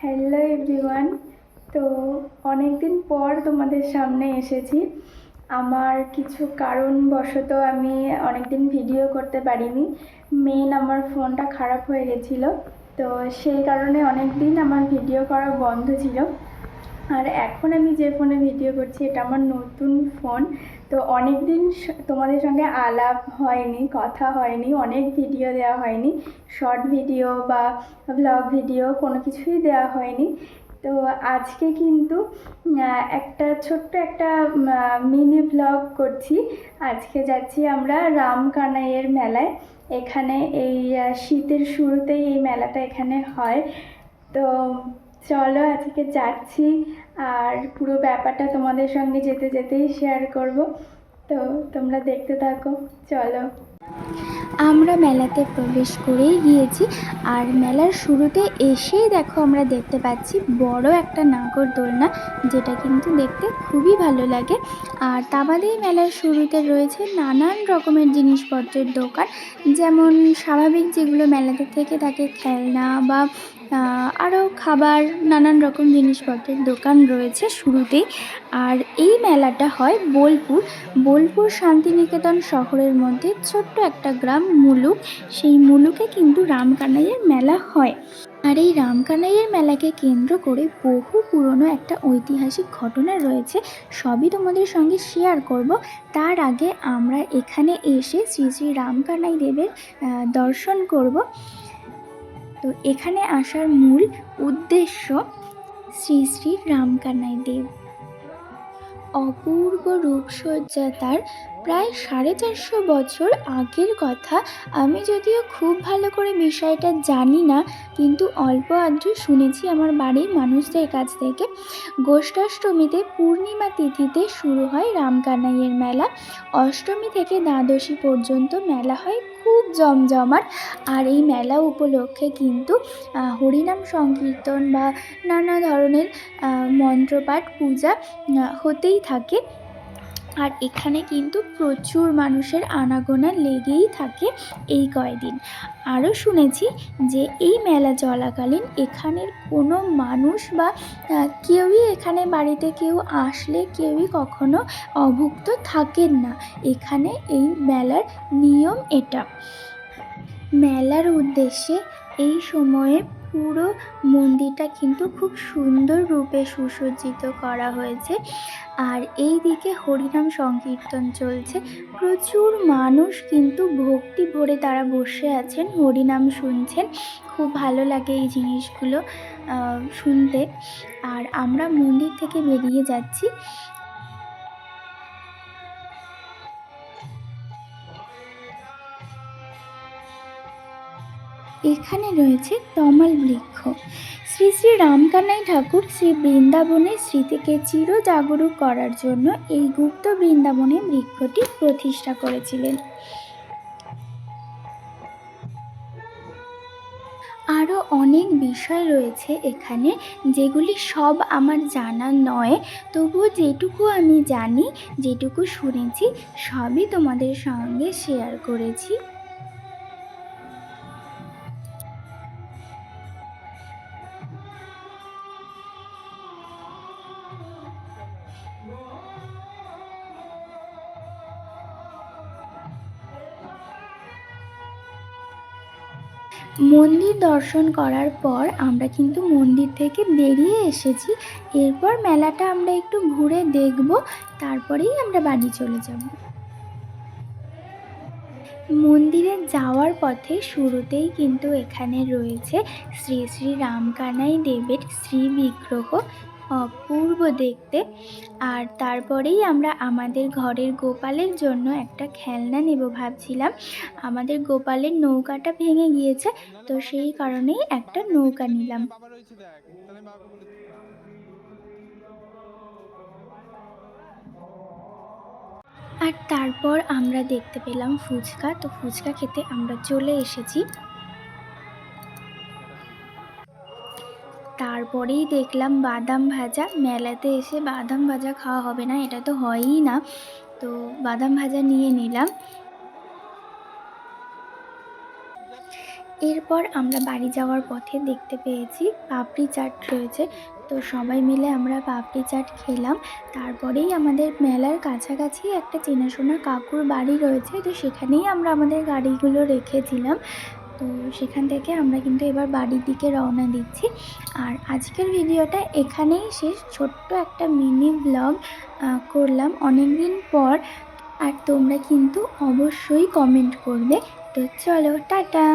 Hello everyone. তো অনেক দিন পর তোমাদের সামনে এসেছি। আমার কিছু কারণবশত আমি অনেক দিন ভিডিও করতে পারিনি। মেন আমার ফোনটা খারাপ হয়ে গেছিলো, তো সেই কারণে অনেক দিন আমার ভিডিও করা বন্ধ ছিল। আর এখন আমি যে ফোনে ভিডিও করছি এটা আমার নতুন ফোন। তো অনেক দিন তোমাদের সঙ্গে আলাপ হয়নি, কথা হয়নি, অনেক ভিডিও দেওয়া হয়নি, শর্ট ভিডিও বা ব্লগ ভিডিও কোনো কিছুই দেওয়া হয়নি। তো আজকে কিন্তু একটা ছোট্ট একটা মিনি ব্লগ করছি। আজকে যাচ্ছি আমরা রামকানাইয়ের মেলায়। এখানে এই শীতের শুরুতেই এই মেলাটা এখানে হয়। তো চলো আজকে যাচ্ছি, আর পুরো ব্যাপারটা তোমাদের সঙ্গে যেতে যেতেই শেয়ার করব। তো তোমরা দেখতে থাকো, চলো। আমরা মেলাতে প্রবেশ করেই গিয়েছি, আর মেলার শুরুতে এসেই দেখো আমরা দেখতে পাচ্ছি বড় একটা নাগরদোলনা, যেটা কিন্তু দেখতে খুবই ভালো লাগে। আর তা বাদেই মেলার শুরুতে রয়েছে নানান রকমের জিনিসপত্রের দোকান, যেমন স্বাভাবিক যেগুলো মেলাতে থেকে থাকে, খেলনা বা আরও খাবার, নানান রকম জিনিসপত্রের দোকান রয়েছে শুরুতেই। আর এই মেলাটা হয় বোলপুর শান্তিনিকেতন শহরের মধ্যে ছোট্ট একটা গ্রাম মুলুক। সেই মুলুকে কিন্তু রামকানাইয়ের মেলা হয়। আর এই রামকানাইয়ের মেলাকে কেন্দ্র করে বহু পুরনো একটা ঐতিহাসিক ঘটনা রয়েছে, সবই তোমাদের সঙ্গে শেয়ার করব। তার আগে আমরা এখানে এসে শ্রী শ্রী রামকানাই দেবের দর্শন করব। তো এখানে আসার মূল উদ্দেশ্য, শ্রী শ্রী রামকানাই দেব অপূর্ব রূপসজ্জা তার, প্রায় 450 বছর আগের কথা। আমি যদিও খুব ভালো করে বিষয়টা জানি না, কিন্তু অল্প আধটু শুনেছি আমার বাড়ির মানুষদের কাছ থেকে। গোষ্ঠাষ্টমীতে পূর্ণিমা তিথিতে শুরু হয় রামকানাইয়ের মেলা। অষ্টমী থেকে দ্বাদশী পর্যন্ত মেলা হয় খুব জমজমাট। আর এই মেলা উপলক্ষে কিন্তু হরিনাম সংকীর্তন বা নানা ধরনের মন্ত্রপাঠ পূজা হতেই থাকে। আর এখানে কিন্তু প্রচুর মানুষের আনাগোনা লেগেই থাকে এই কয়দিন। আরও শুনেছি যে এই মেলা চলাকালীন এখানের কোনো মানুষ বা কেউই এখানে বাড়িতে কেউ আসলে কেউই কখনো অভুক্ত থাকেন না। এখানে এই মেলার নিয়ম এটা। মেলার উদ্দেশ্যে এই সময়ে পুরো মন্দিরটা কিন্তু খুব সুন্দর রূপে সুসজ্জিত করা হয়েছে। আর এই দিকে হরিনাম সংকীর্তন চলছে, প্রচুর মানুষ কিন্তু ভক্তি ভরে তারা বসে আছেন, হরিনাম শুনছেন। খুব ভালো লাগে এই জিনিসগুলো শুনতে। আর আমরা মন্দির থেকে বেরিয়ে যাচ্ছি। এখানে রয়েছে তমাল বৃক্ষ। শ্রী শ্রী রামকানাই ঠাকুর শ্রী বৃন্দাবনের স্মৃতিকে চির জাগরুক করার জন্য এই গুপ্ত বৃন্দাবনে বৃক্ষটি প্রতিষ্ঠা করেছিলেন। আরও অনেক বিষয় রয়েছে এখানে, যেগুলি সব আমার জানা নয়, তবুও যেটুকু আমি জানি, যেটুকু শুনেছি, সবই তোমাদের সঙ্গে শেয়ার করেছি। মন্দির দর্শন করার পর আমরা কিন্তু মন্দির থেকে বেরিয়ে এসেছি। এরপর মেলাটা আমরা একটু ঘুরে দেখব, তারপরেই আমরা বাড়ি চলে যাব। মন্দিরে যাওয়ার পথে শুরুতেই কিন্তু এখানে রয়েছে শ্রী শ্রী রামকানাই দেবের শ্রী বিগ্রহ, অপূর্ব দেখতে। আর তারপরেই আমরা আমাদের ঘরের গোপালের জন্য একটা খেলনা নেব ভাবছিলাম। আমাদের গোপালের নৌকাটা ভেঙে গিয়েছে, তো সেই কারণেই একটা নৌকা নিলাম। আর তারপর আমরা দেখতে পেলাম ফুচকা, তো ফুচকা খেতে আমরা চলে এসেছি। তারপরেই দেখলাম বাদাম ভাজা। মেলাতে এসে বাদাম ভাজা খাওয়া হবে না, এটা তো হয়ই না। তো বাদাম ভাজা নিয়ে নিলাম। এরপর আমরা বাড়ি যাওয়ার পথে দেখতে পেয়েছি পাপড়ি চাট রয়েছে, তো সবাই মিলে আমরা পাপড়ি চাট খেলাম। তারপরেই আমাদের মেলার কাছাকাছি একটা চেনাশোনা কাকুর বাড়ি রয়েছে, তো সেখানেই আমরা আমাদের গাড়িগুলো রেখেছিলাম। তো সেখান থেকে আমরা কিন্তু এবার বাড়ির দিকে রওনা দিচ্ছি। আর আজকের ভিডিওটা এখানেই শেষ, ছোট্ট একটা মিনি ব্লগ করলাম অনেক দিন পর। আর তোমরা কিন্তু অবশ্যই কমেন্ট করবে। তো চলো, টাটা।